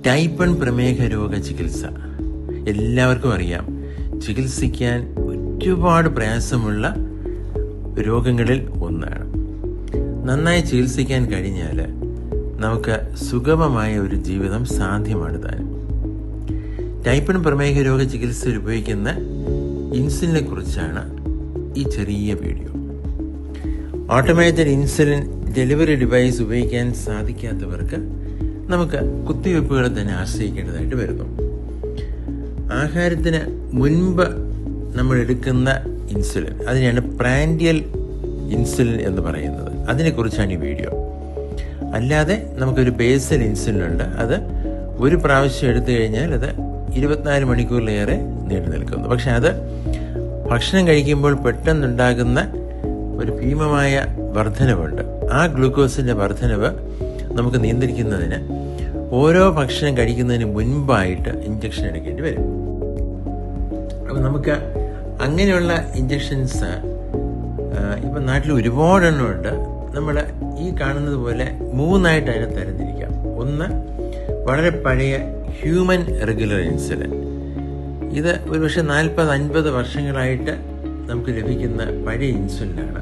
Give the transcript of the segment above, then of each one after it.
Type 1 പ്രമേഹ രോഗ ചികിത്സ എല്ലാവർക്കും അറിയാം. ചികിത്സിക്കാൻ ഒരുപാട് പ്രയാസമുള്ള രോഗങ്ങളിൽ ഒന്നാണ്. നന്നായി ചികിത്സിക്കാൻ കഴിഞ്ഞാൽ നമുക്ക് സുഗമമായ ഒരു ജീവിതം സാധ്യമാണ് താനും. ടൈപ്പ് 1 പ്രമേഹ രോഗ ചികിത്സയിൽ ഉപയോഗിക്കുന്ന ഇൻസുലിനെ കുറിച്ചാണ് ഈ ചെറിയ video. Automated insulin delivery device ഉപയോഗിക്കാൻ സാധിക്കാത്തവർക്ക് നമുക്ക് കുത്തിവയ്പ്പുകളെ തന്നെ ആശ്രയിക്കേണ്ടതായിട്ട് വരുന്നു. ആഹാരത്തിന് മുൻപ് നമ്മൾ എടുക്കുന്ന ഇൻസുലിൻ, അതിനെയാണ് പ്രാൻഡിയൽ ഇൻസുലിൻ എന്ന് പറയുന്നത്. അതിനെക്കുറിച്ചാണ് ഈ വീഡിയോ. അല്ലാതെ നമുക്കൊരു ബേസൽ ഇൻസുലിൻ ഉണ്ട്. അത് ഒരു പ്രാവശ്യം എടുത്തു കഴിഞ്ഞാൽ അത് 24 മണിക്കൂറിലേറെ നീണ്ടു നിൽക്കുന്നു. പക്ഷെ അത് ഭക്ഷണം കഴിക്കുമ്പോൾ പെട്ടെന്നുണ്ടാകുന്ന ഒരു ഭീമമായ വർധനവുണ്ട്. ആ ഗ്ലൂക്കോസിൻ്റെ വർധനവ് നമുക്ക് നിയന്ത്രിക്കുന്നതിന് ഓരോ ഭക്ഷണം കഴിക്കുന്നതിന് മുൻപായിട്ട് ഇഞ്ചക്ഷൻ എടുക്കേണ്ടി വരും. അപ്പം നമുക്ക് അങ്ങനെയുള്ള ഇഞ്ചക്ഷൻസ് ഇപ്പം നാട്ടിൽ ഒരുപാടെണ്ണമുണ്ട്. നമ്മൾ ഈ കാണുന്നത് പോലെ 3ആയിട്ട് അതിനെ തരംതിരിക്കാം. ഒന്ന്, വളരെ പഴയ ഹ്യൂമൻ റെഗുലർ ഇൻസുലിൻ. ഇത് ഒരുപക്ഷെ 40-50 വർഷങ്ങളായിട്ട് നമുക്ക് ലഭിക്കുന്ന പഴയ ഇൻസുലിനാണ്.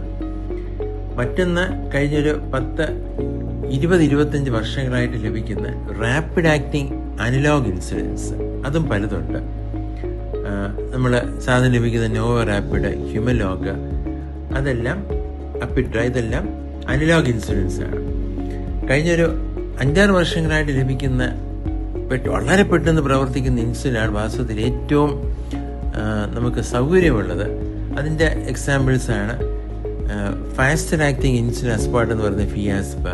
മറ്റൊന്ന്, കഴിഞ്ഞൊരു 10-20-25 വർഷങ്ങളായിട്ട് ലഭിക്കുന്ന റാപ്പിഡ് ആക്ടിങ് അനലോഗ് ഇൻസുലിൻസ്. അതും പലതുണ്ട്. നമ്മൾ സാധാരണ ലഭിക്കുന്ന നോവോ റാപ്പിഡ്, ഹ്യൂമലോഗ്, അതെല്ലാം അപ്പിഡ്ര, ഇതെല്ലാം അനലോഗ് ഇൻസുലിൻസ് ആണ്. കഴിഞ്ഞൊരു 5-6 വർഷങ്ങളായിട്ട് ലഭിക്കുന്ന വളരെ പെട്ടെന്ന് പ്രവർത്തിക്കുന്ന ഇൻസുലിനാണ് വാസ്തവത്തിൽ ഏറ്റവും നമുക്ക് സൗകര്യമുള്ളത്. അതിൻ്റെ എക്സാമ്പിൾസാണ് ഫാസ്റ്റർ ആക്ടിങ് ഇൻസുലിൻ അസ്പാർട്ട് എന്ന് പറയുന്ന ഫിയാസ്പ,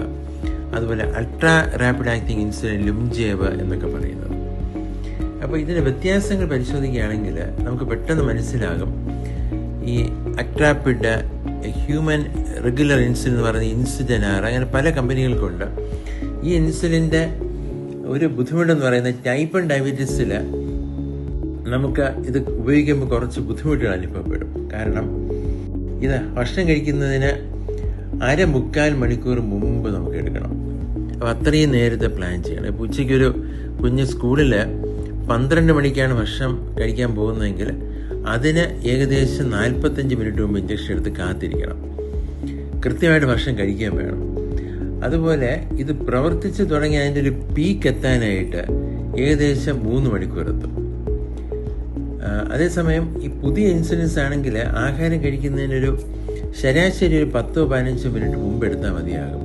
അതുപോലെ അൾട്രാ റാപ്പിഡ് ആക്ടിങ് ഇൻസുലിൻ ലുംജേവ് എന്നൊക്കെ പറയുന്നത്. അപ്പോൾ ഇതിൻ്റെ വ്യത്യാസങ്ങൾ പരിശോധിക്കുകയാണെങ്കിൽ നമുക്ക് പെട്ടെന്ന് മനസ്സിലാകും. ഈ അട്രാപ്പിഡ്, ഹ്യൂമൻ റെഗുലർ ഇൻസുലിൻ എന്ന് പറയുന്ന ഇൻസുജനാർ, അങ്ങനെ പല കമ്പനികൾക്കുണ്ട്. ഈ ഇൻസുലിൻ്റെ ഒരു ബുദ്ധിമുട്ടെന്ന് പറയുന്നത് ടൈപ്പ് 1 ഡയബറ്റീസിൽ നമുക്ക് ഇത് ഉപയോഗിക്കുമ്പോൾ കുറച്ച് ബുദ്ധിമുട്ടുകൾ അനുഭവപ്പെടും. കാരണം ഇത് ഭക്ഷണം കഴിക്കുന്നതിന് 1/4 മണിക്കൂർ മുമ്പ് നമുക്ക് എടുക്കണം. അപ്പോൾ അത്രയും നേരത്തെ പ്ലാൻ ചെയ്യണം. ഇപ്പോൾ ഉച്ചയ്ക്കൊരു കുഞ്ഞ് സ്കൂളിൽ 12 മണിക്കാണ് ഭക്ഷണം കഴിക്കാൻ പോകുന്നതെങ്കിൽ അതിന് ഏകദേശം 45 മിനിറ്റ് മുമ്പ് ഇഞ്ചക്ഷൻ എടുത്ത് കാത്തിരിക്കണം. കൃത്യമായിട്ട് ഭക്ഷണം കഴിക്കാൻ വേണം. അതുപോലെ ഇത് പ്രവർത്തിച്ച് തുടങ്ങി അതിൻ്റെ ഒരു പീക്ക് എത്താനായിട്ട് ഏകദേശം 3 മണിക്കൂർ എത്തും. അതേസമയം ഈ പുതിയ ഇൻസുലിൻസ് ആണെങ്കിൽ ആഹാരം കഴിക്കുന്നതിനൊരു ശരാശരി ഒരു 10-15 മിനിറ്റ് മുമ്പ് എടുത്താൽ മതിയാകും.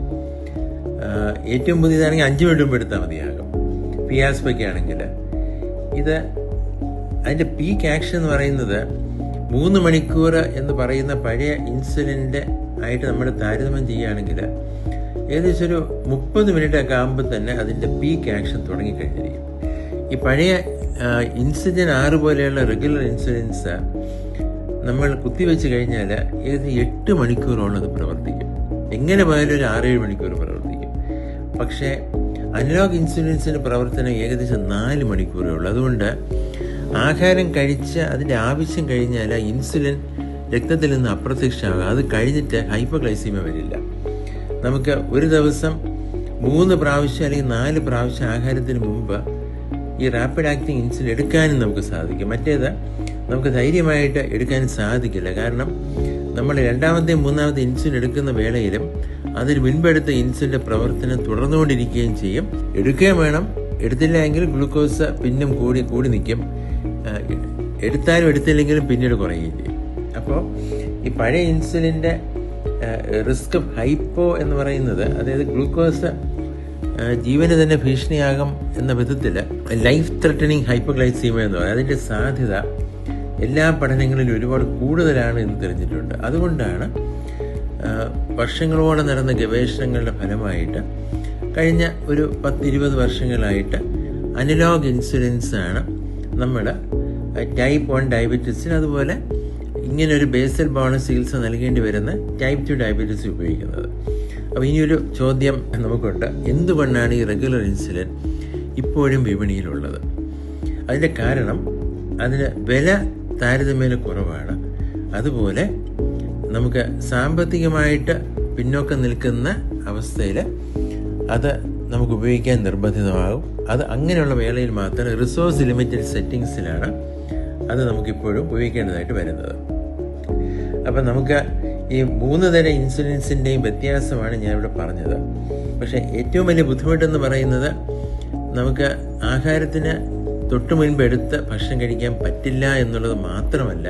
ഏറ്റവും പുതിയതാണെങ്കിൽ 5 മിനിറ്റ് മുമ്പ് എടുത്താൽ മതിയാകും. ഫിയാസ്പയ്ക്ക് ആണെങ്കിൽ ഇത് അതിൻ്റെ പീക്ക് ആക്ഷൻ എന്ന് പറയുന്നത് 3 മണിക്കൂർ എന്ന് പറയുന്ന പഴയ ഇൻസുലിൻ്റെ ആയിട്ട് നമ്മൾ താരതമ്യം ചെയ്യുകയാണെങ്കിൽ ഏകദേശം ഒരു 30 മിനിറ്റ് ഒക്കെ ആകുമ്പോൾ തന്നെ അതിൻ്റെ പീക്ക് ആക്ഷൻ തുടങ്ങിക്കഴിഞ്ഞിരിക്കും. ഈ പഴയ ഇൻസുലിൻ 6 പോലെയുള്ള റെഗുലർ ഇൻസുലിൻസ് നമ്മൾ കുത്തിവെച്ച് കഴിഞ്ഞാൽ ഏകദേശം 8 മണിക്കൂറോളം അത് പ്രവർത്തിക്കും. എങ്ങനെ പോയാലും ഒരു 6-7 മണിക്കൂർ പ്രവർത്തിക്കും. പക്ഷേ അനലോഗ് ഇൻസുലിൻസിൻ്റെ പ്രവർത്തനം ഏകദേശം 4 മണിക്കൂറേ ഉള്ളൂ. അതുകൊണ്ട് ആഹാരം കഴിച്ച് അതിൻ്റെ ആവശ്യം കഴിഞ്ഞാൽ ആ ഇൻസുലിൻ രക്തത്തിൽ നിന്ന് അപ്രത്യക്ഷമാകുക. അത് കഴിഞ്ഞിട്ട് ഹൈപ്പോഗ്ലൈസീമിയ വരില്ല. നമുക്ക് ഒരു ദിവസം 3 പ്രാവശ്യം അല്ലെങ്കിൽ 4 പ്രാവശ്യം ആഹാരത്തിന് മുമ്പ് ഈ റാപ്പിഡ് ആക്ടിങ് ഇൻസുലിൻ എടുക്കാനും നമുക്ക് സാധിക്കും. മറ്റേത് നമുക്ക് ധൈര്യമായിട്ട് എടുക്കാനും സാധിക്കില്ല. കാരണം നമ്മൾ 2ാമത്തെയും 3ാമത്തെ ഇൻസുലിൻ എടുക്കുന്ന വേളയിലും അതിന് മുൻപെടുത്ത ഇൻസുലിൻ്റെ പ്രവർത്തനം തുടർന്നുകൊണ്ടിരിക്കുകയും ചെയ്യും. എടുക്കുകയും വേണം. എടുത്തില്ല എങ്കിൽ ഗ്ലൂക്കോസ് പിന്നും കൂടി നിൽക്കും. എടുത്താലും എടുത്തില്ലെങ്കിലും പിന്നീട് കുറയുകയും ചെയ്യും. അപ്പോൾ ഈ പഴയ ഇൻസുലിൻ്റെ റിസ്ക് ഓഫ് ഹൈപ്പോ എന്ന് പറയുന്നത്, അതായത് ഗ്ലൂക്കോസ് ജീവന് തന്നെ ഭീഷണിയാകും എന്ന വിധത്തിൽ ലൈഫ് ത്രെട്ടനിങ് ഹൈപ്പോഗ്ലൈസീമിയ എന്ന് പറയുന്നത്, അതിൻ്റെ സാധ്യത എല്ലാ പഠനങ്ങളിലും ഒരുപാട് കൂടുതലാണ് എന്ന് തെളിഞ്ഞിട്ടുണ്ട്. അതുകൊണ്ടാണ് വർഷങ്ങളോടെ നടന്ന ഗവേഷണങ്ങളുടെ ഫലമായിട്ട് കഴിഞ്ഞ ഒരു 10-20 വർഷങ്ങളായിട്ട് അനലോഗ് ഇൻസുലിൻസാണ് നമ്മുടെ ടൈപ്പ് 1 ഡയബറ്റീസിന്, അതുപോലെ ഇങ്ങനെ ഒരു ബേസൽ ബോണസ് ചികിത്സ നൽകേണ്ടി വരുന്ന ടൈപ്പ് 2 ഡയബറ്റീസ് ഉപയോഗിക്കുന്നത്. അപ്പോൾ ഇനിയൊരു ചോദ്യം നമുക്കുണ്ട്. എന്തുകൊണ്ടാണ് ഈ റെഗുലർ ഇൻസുലിൻ ഇപ്പോഴും വിപണിയിലുള്ളത്? അതിൻ്റെ കാരണം അതിന് വില താരതമ്യേന കുറവാണ്. അതുപോലെ നമുക്ക് സാമ്പത്തികമായിട്ട് പിന്നോക്കം നിൽക്കുന്ന അവസ്ഥയിൽ അത് നമുക്ക് ഉപയോഗിക്കാൻ നിർബന്ധിതമാകും. അത് അങ്ങനെയുള്ള വേളയിൽ മാത്രം റിസോഴ്സ് ലിമിറ്റഡ് സെറ്റിങ്സിലാണ് അത് നമുക്കിപ്പോഴും ഉപയോഗിക്കേണ്ടതായിട്ട് വരുന്നത്. അപ്പം നമുക്ക് ഈ 3 തരം ഇൻസുലിൻസിൻ്റെയും വ്യത്യാസമാണ് ഞാൻ ഇവിടെ പറഞ്ഞത്. പക്ഷേ ഏറ്റവും വലിയ ബുദ്ധിമുട്ടെന്ന് പറയുന്നത് നമുക്ക് ആഹാരത്തിന് തൊട്ട് മുൻപ് എടുത്ത് ഭക്ഷണം കഴിക്കാൻ പറ്റില്ല എന്നുള്ളത് മാത്രമല്ല,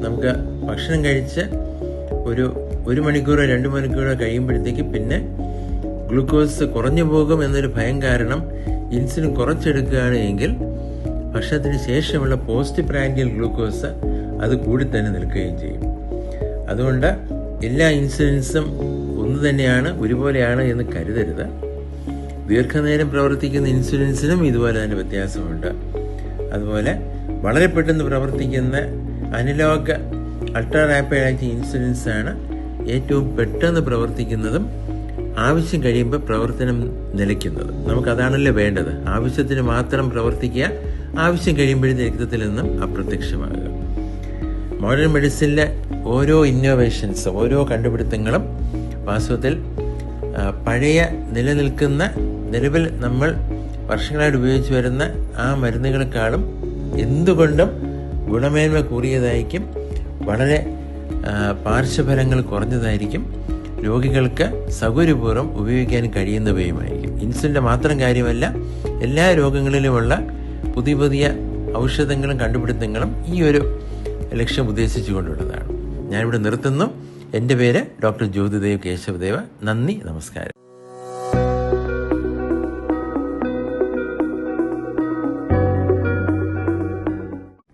നമുക്ക് ഭക്ഷണം കഴിച്ച് ഒരു മണിക്കൂറോ 2 മണിക്കൂറോ കഴിയുമ്പോഴത്തേക്ക് പിന്നെ ഗ്ലൂക്കോസ് കുറഞ്ഞു പോകും എന്നൊരു ഭയം കാരണം ഇൻസുലിൻ കുറച്ചെടുക്കുകയാണ് എങ്കിൽ ഭക്ഷണത്തിന് ശേഷമുള്ള പോസ്റ്റ് പ്രാൻഡിയൽ ഗ്ലൂക്കോസ് അത് കൂടി തന്നെ നിൽക്കുകയും ചെയ്യും. അതുകൊണ്ട് എല്ലാ ഇൻസുലിൻസും ഒന്ന് തന്നെയാണ്, ഒരുപോലെയാണ് എന്ന് കരുതരുത്. ദീർഘനേരം പ്രവർത്തിക്കുന്ന ഇൻസുലിൻസിനും ഇതുപോലെ തന്നെ വ്യത്യാസമുണ്ട്. അതുപോലെ വളരെ പെട്ടെന്ന് പ്രവർത്തിക്കുന്ന അനലോഗ് അൾട്രാ റാപ്പിഡ് ആക്റ്റീവ് ഇൻസുലിൻസാണ് ഏറ്റവും പെട്ടെന്ന് പ്രവർത്തിക്കുന്നതും ആവശ്യം കഴിയുമ്പോൾ പ്രവർത്തനം നിലയ്ക്കുന്നത്. നമുക്കതാണല്ലോ വേണ്ടത്. ആവശ്യത്തിന് മാത്രം പ്രവർത്തിക്കുക, ആവശ്യം കഴിയുമ്പോഴത്തെ രക്തത്തിൽ നിന്നും അപ്രത്യക്ഷമാകുക. മോഡേൺ മെഡിസിനിലെ ഓരോ ഇന്നോവേഷൻസ്, ഓരോ കണ്ടുപിടുത്തങ്ങളും വാസ്തവത്തിൽ പഴയ നിലവിൽ നമ്മൾ വർഷങ്ങളായിട്ട് ഉപയോഗിച്ച് വരുന്ന ആ മരുന്നുകളെക്കാളും എന്തുകൊണ്ടും ഗുണമേന്മ കൂടിയതായിരിക്കും, വളരെ പാർശ്വഫലങ്ങൾ കുറഞ്ഞതായിരിക്കും, രോഗികൾക്ക് സൗകര്യപൂർവ്വം ഉപയോഗിക്കാൻ കഴിയുന്നവയുമായിരിക്കും. ഇൻസുലിൻ്റെ മാത്രം കാര്യമല്ല, എല്ലാ രോഗങ്ങളിലുമുള്ള പുതിയ ഔഷധങ്ങളും കണ്ടുപിടുത്തങ്ങളും ഈ ഒരു ലക്ഷ്യം ഉദ്ദേശിച്ചുകൊണ്ടുള്ളതാണ്. ഞാനിവിടെ നിർത്തുന്നു. എൻ്റെ പേര് ഡോക്ടർ ജ്യോതിദേവ് കേശവദേവ. നന്ദി, നമസ്കാരം.